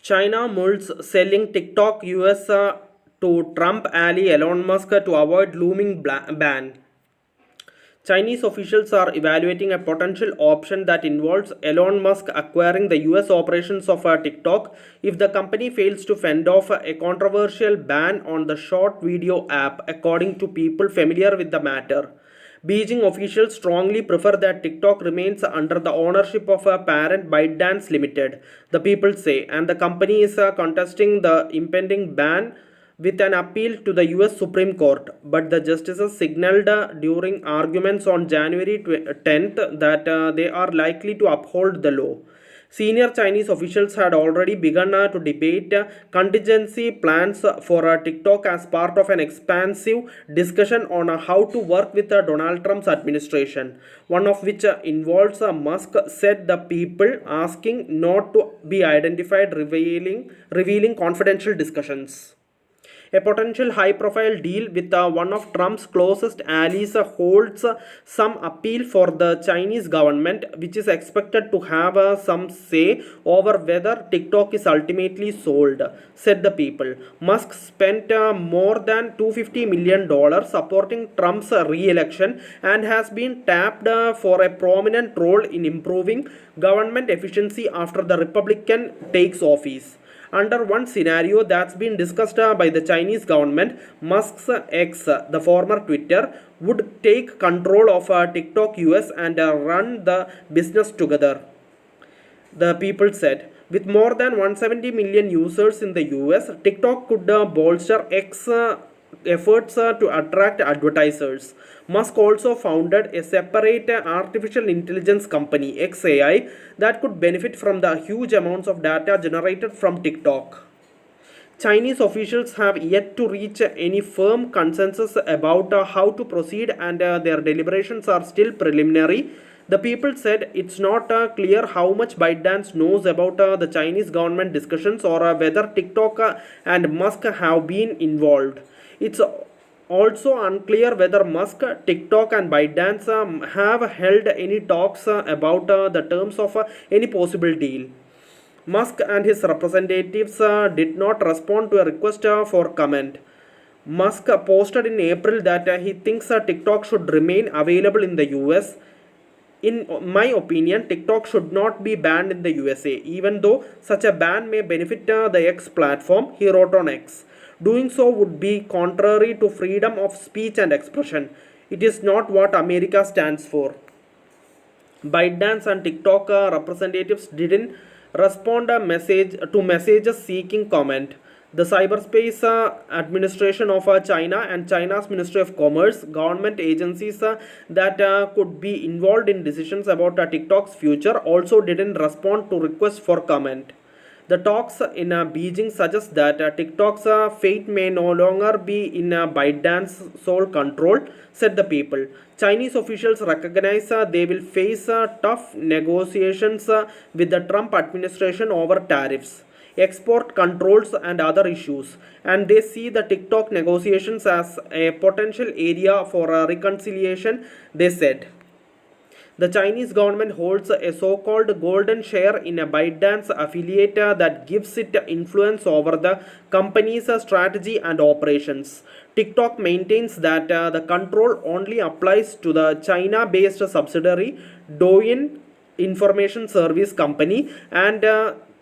China mulls selling TikTok US to Trump-ally Elon Musk to avoid looming ban. Chinese officials are evaluating a potential option that involves Elon Musk acquiring the US operations of TikTok if the company fails to fend off a controversial ban on the short video app, according to people familiar with the matter. Beijing officials strongly prefer that TikTok remains under the ownership of a parent ByteDance Limited, the people say, and the company is contesting the impending ban with an appeal to the US Supreme Court. But the justices signaled during arguments on January 10th that they are likely to uphold the law. Senior Chinese officials had already begun to debate contingency plans for TikTok as part of an expansive discussion on how to work with Donald Trump's administration, one of which involves Musk said the people asking not to be identified, revealing confidential discussions. A potential high profile deal with one of Trump's closest allies holds some appeal for the Chinese government, which is expected to have some say over whether TikTok is ultimately sold, said the people. Musk spent more than $250 million supporting Trump's re election and has been tapped for a prominent role in improving government efficiency after the Republican takes office. Under one scenario that's been discussed by the Chinese government, Musk's ex, the former Twitter, would take control of TikTok US and run the business together, the people said. With more than 170 million users in the US, TikTok could bolster X efforts to attract advertisers. Musk also founded a separate artificial intelligence company, XAI, that could benefit from the huge amounts of data generated from TikTok. Chinese officials have yet to reach any firm consensus about how to proceed, and their deliberations are still preliminary. The people said it's not clear how much ByteDance knows about the Chinese government discussions or whether TikTok and Musk have been involved. It's also unclear whether Musk, TikTok, and ByteDance have held any talks about the terms of any possible deal. Musk and his representatives did not respond to a request for comment. Musk posted in April that he thinks TikTok should remain available in the US. In my opinion, TikTok should not be banned in the USA, even though such a ban may benefit the X platform, he wrote on X. Doing so would be contrary to freedom of speech and expression. It is not what America stands for. ByteDance and TikTok representatives didn't respond to messages seeking comment. The Cyberspace Administration of China and China's Ministry of Commerce, government agencies that could be involved in decisions about TikTok's future, also didn't respond to requests for comment. The talks in Beijing suggest that TikTok's fate may no longer be in ByteDance's sole control, said the people. Chinese officials recognize they will face tough negotiations with the Trump administration over tariffs, export controls, and other issues, and they see the TikTok negotiations as a potential area for reconciliation, they said. The Chinese government holds a so-called golden share in a ByteDance affiliate that gives it influence over the company's strategy and operations. TikTok maintains that the control only applies to the China-based subsidiary Douyin Information Service Company and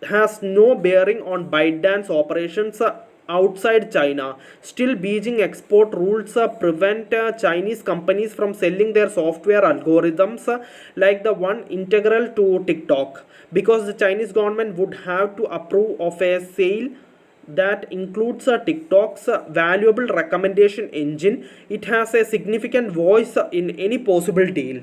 has no bearing on ByteDance operations outside China. Still, Beijing export rules prevent Chinese companies from selling their software algorithms like the one integral to TikTok, because the Chinese government would have to approve of a sale that includes TikTok's valuable recommendation engine. It has a significant voice in any possible deal.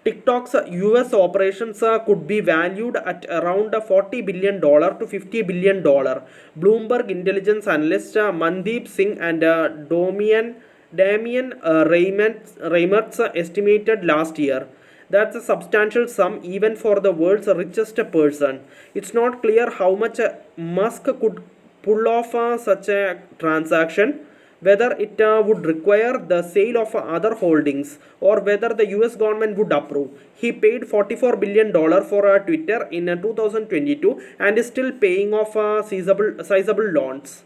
TikTok's US operations could be valued at around $40 billion to $50 billion. Bloomberg intelligence analyst Mandeep Singh and Damian Reimertz estimated last year. That's a substantial sum even for the world's richest person. It's not clear how much Musk could pull off such a transaction. whether it would require the sale of other holdings or whether the US government would approve. He paid $44 billion for Twitter in 2022 and is still paying off sizable loans.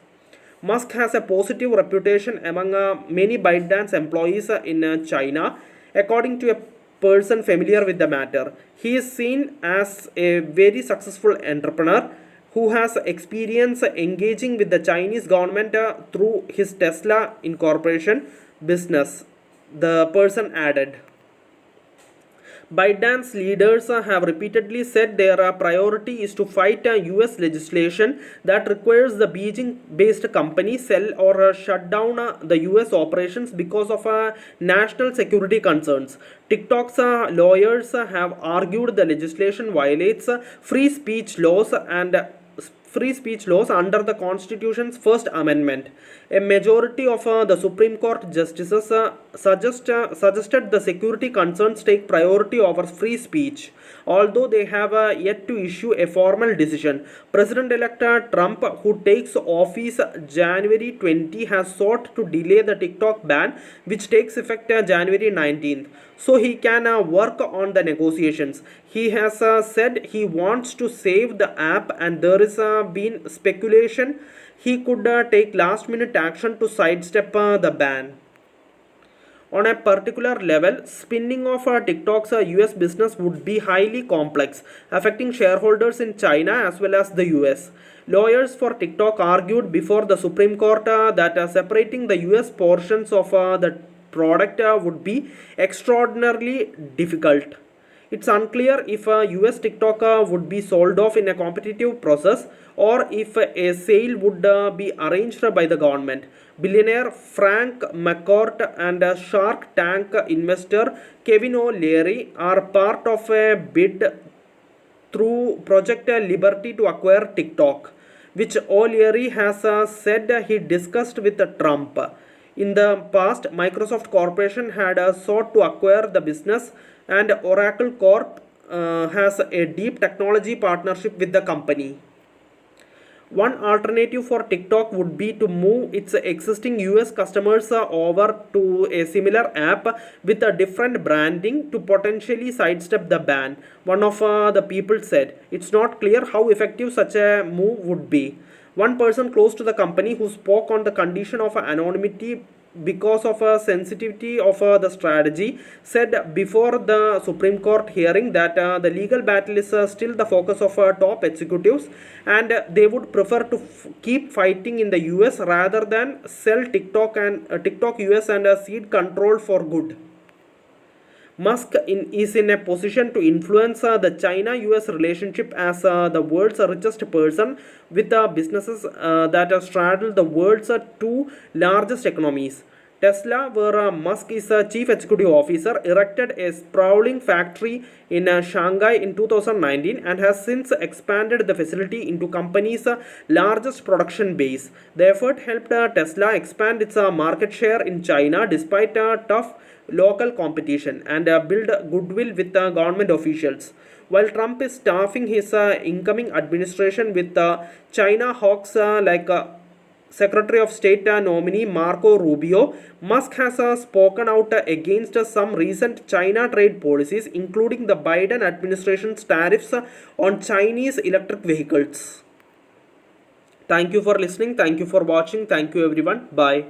Musk has a positive reputation among many ByteDance employees in China, according to a person familiar with the matter. He is seen as a very successful entrepreneur who has experience engaging with the Chinese government through his Tesla Incorporation business, the person added. ByteDance leaders have repeatedly said their priority is to fight US legislation that requires the Beijing based company sell or shut down the US operations because of national security concerns. TikTok's lawyers have argued the legislation violates free speech laws under the Constitution's First Amendment. A majority of the Supreme Court justices suggested the security concerns take priority over free speech, although they have yet to issue a formal decision. President-elect Trump, who takes office January 20, has sought to delay the TikTok ban, which takes effect January 19th, so he can work on the negotiations. He has said he wants to save the app, and there is been speculation he could take last minute action to sidestep the ban. On a particular level, spinning off TikTok's US business would be highly complex, affecting shareholders in China as well as the US. Lawyers for TikTok argued before the Supreme Court that separating the US portions of the product would be extraordinarily difficult. It's unclear if US TikTok would be sold off in a competitive process or if a sale would be arranged by the government. Billionaire Frank McCourt and Shark Tank investor Kevin O'Leary are part of a bid through Project Liberty to acquire TikTok, which O'Leary has said he discussed with Trump. In the past, Microsoft Corporation had sought to acquire the business, and Oracle Corp has a deep technology partnership with the company. One alternative for TikTok would be to move its existing US customers over to a similar app with a different branding to potentially sidestep the ban. One of the people said, "It's not clear how effective such a move would be." One person close to the company who spoke on the condition of anonymity because of a sensitivity of the strategy said before the Supreme Court hearing that the legal battle is still the focus of top executives, and they would prefer to keep fighting in the US rather than sell TikTok US and cede control for good. Musk is in a position to influence the China-US relationship as the world's richest person with businesses that straddle the world's two largest economies. Tesla, where Musk is chief executive officer, erected a sprawling factory in Shanghai in 2019 and has since expanded the facility into company's largest production base. The effort helped Tesla expand its market share in China despite tough local competition and build goodwill with government officials. While Trump is staffing his incoming administration with China hawks like Secretary of State nominee Marco Rubio, Musk has spoken out against some recent China trade policies, including the Biden administration's tariffs on Chinese electric vehicles. Thank you for listening. Thank you for watching. Thank you everyone. Bye.